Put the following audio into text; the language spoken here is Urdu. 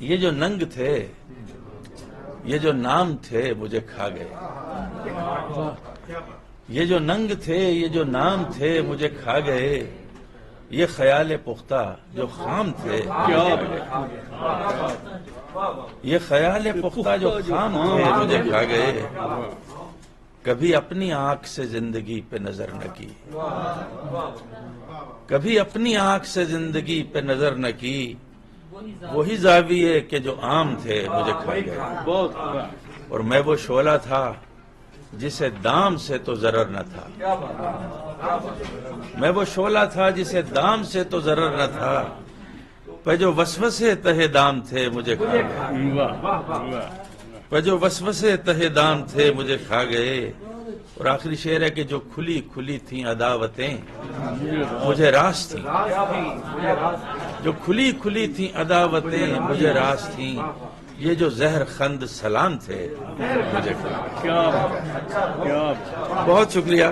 یہ جو ننگ تھے، یہ جو نام تھے مجھے کھا گئے، یہ جو ننگ تھے، یہ جو نام تھے مجھے کھا گئے، یہ خیال پختہ جو خام تھے یہ خیال پختہ جو خام تھے مجھے کھا گئے، کبھی اپنی آنکھ سے زندگی پہ نظر نہ کی، کبھی اپنی آنکھ سے زندگی پہ نظر نہ کی، وہی زاویے کہ جو عام تھے مجھے کھا گئے، اور میں وہ شعلہ تھا جسے دام سے تو ضرر نہ تھا، میں وہ شعلہ تھا جسے دام سے تو ضرر نہ تھا، پہ جو وسوسے تہ دام تھے مجھے کھا گئے، پہ جو وسوسے تہ دام تھے مجھے کھا گئے، اور آخری شعر ہے کہ جو کھلی کھلی تھیں عداوتیں مجھے راس تھیں، جو کھلی کھلی تھیں عداوتیں مجھے راس تھیں، یہ جو زہر خند سلام تھے مجھے کھا گئے۔ بہت شکریہ۔